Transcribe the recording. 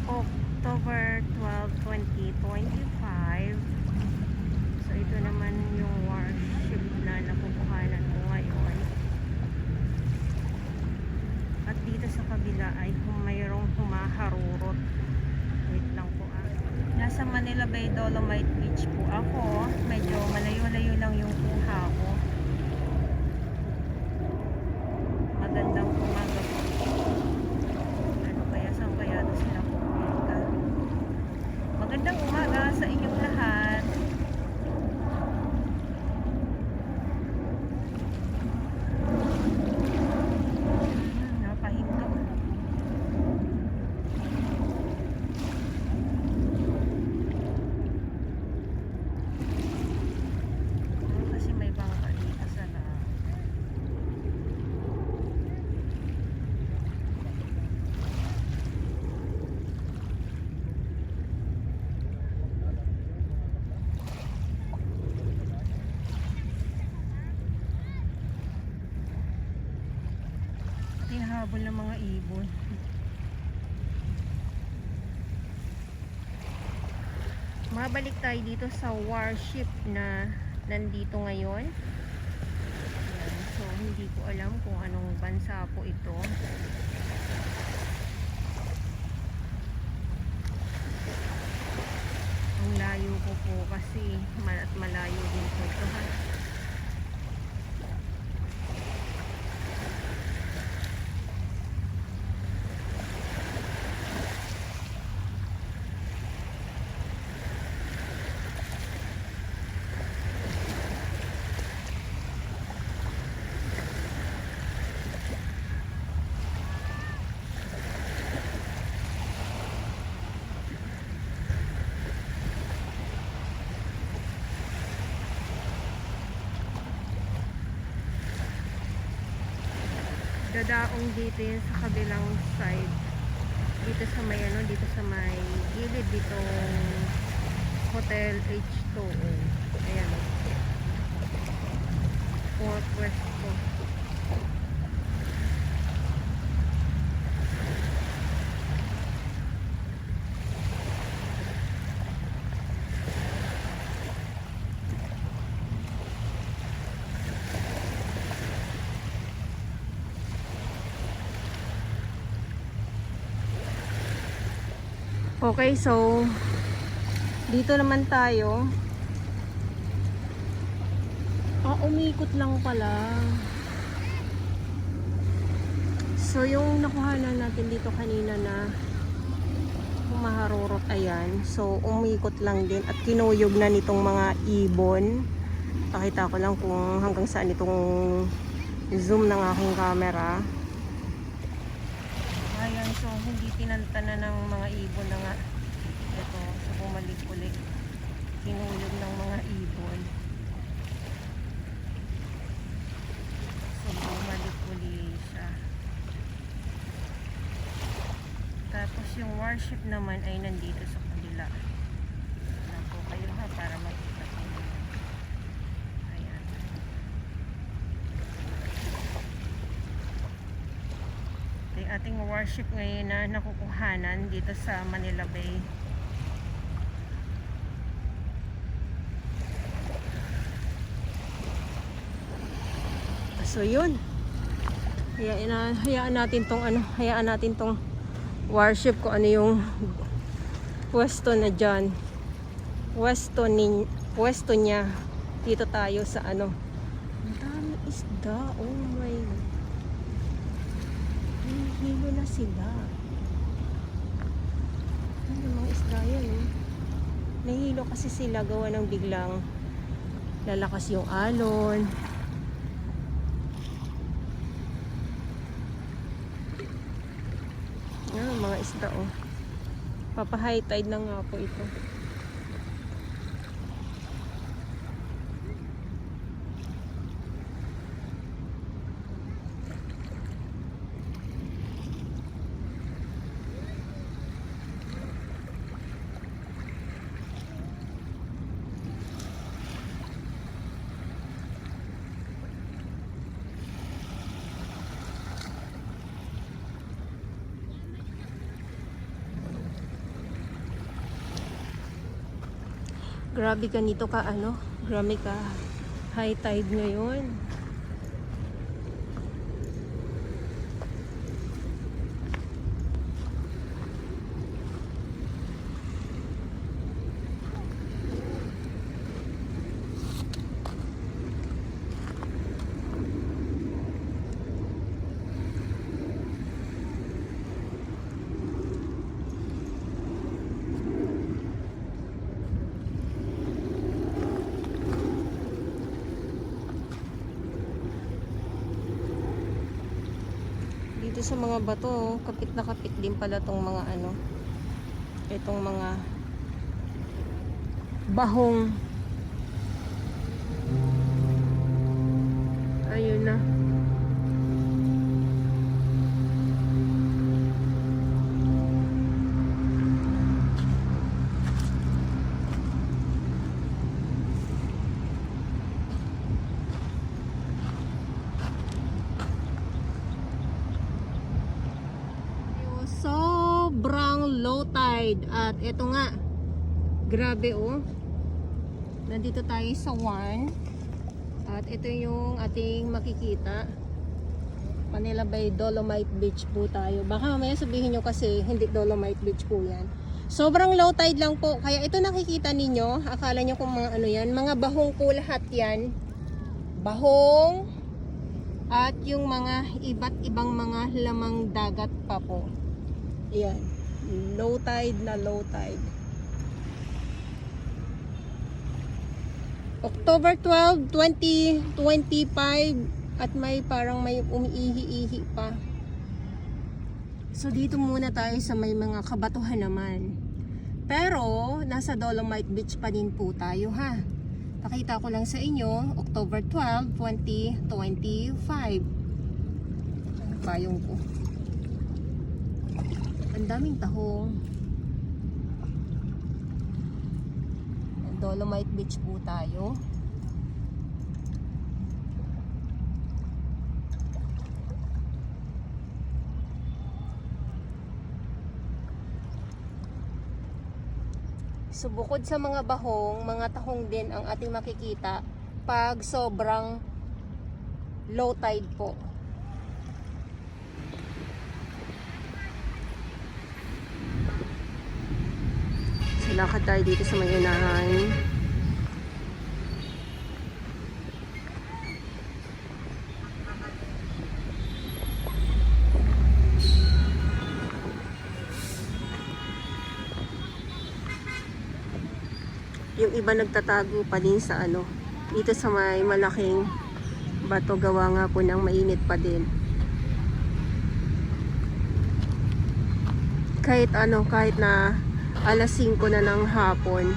October 12, 2025. So ito naman yung warship na napupuhanan ko ngayon. At dito sa kabila ay mayroong humaharurot. Wait lang po ah. Nasa Manila Bay Dolomite Beach po ako. Medyo malayo-layo lang yung kuha ko. Magandang umaga po. Ano kaya, saan kaya ito sila pupunta? Magandang umaga sa inyong lahat. Napahinto. Kasi may bangka dito sa lahat. Hinahabol ng mga ibon. Mabalik tayo dito sa warship na nandito ngayon. Ayan. So hindi ko alam kung anong bansa po ito. Ang layo ko po kasi at malayo din po ito ha. Dadaong dito yun sa kabilang side, dito sa may ano, dito sa may gilid ditong Hotel H2O. Ayan o, Port Wesco. Okay, so dito naman tayo. Umikot lang pala. So yung nakuhanan natin dito kanina na humaharurot, ayan. So umikot lang din at kinuyog na nitong mga ibon. Pakita ko lang kung hanggang saan itong zoom ng aking camera. Ayan, so hindi tinantana ng mga ibon na nga. Ito, so bumalik ulit. Kinuyog ng mga ibon. So bumalik ulit siya. Tapos yung warship naman ay nandito sa kabila. Alam po kayo ha, para makita ko. Ayan. Yung ating warship ngayon na nakukuhanan dito sa Manila Bay. So yun. Hayaan natin tong warship ko ano yung pwesto na dyan. Pwesto niya. Dito tayo sa ano. Ang dami isda. Oh my God. Hilo na sila. Ano mga isda yan eh. Nahilo kasi sila gawa ng biglang lalakas yung alon. Mga isda oh. Papa high tide na nga po ito. Grabe ganito ka ano, grabe ka high tide ngayon. Dito sa mga bato, kapit na kapit din pala tong mga ano, itong mga bahong. Ayun na. Sobrang low tide at ito nga, grabe oh, nandito tayo sa 1 at ito yung ating makikita, Manila Bay Dolomite Beach po tayo. Baka mamaya sabihin nyo kasi hindi Dolomite Beach po yan. Sobrang low tide lang po, kaya ito nakikita ninyo, akala nyo kung mga ano yan, mga bahong po lahat yan, bahong at yung mga iba't ibang mga lamang dagat pa po. Ayan, low tide na low tide. October 12, 2025 at may parang may umiihi-ihi pa. So dito muna tayo sa may mga kabatuhan naman. Pero nasa Dolomite Beach pa din po tayo ha. Pakita ko lang sa inyo, October 12, 2025. Ano payong ko? Ang daming tahong. Dolomite Beach po tayo. So bukod sa mga bahong, mga tahong din ang ating makikita pag sobrang low tide po. Lakad tayo dito sa may unahan. Yung iba nagtatago pa din sa ano, dito sa may malaking bato, gawa nga po ng mainit pa din. Kahit ano, kahit na alas 5 na ng hapon,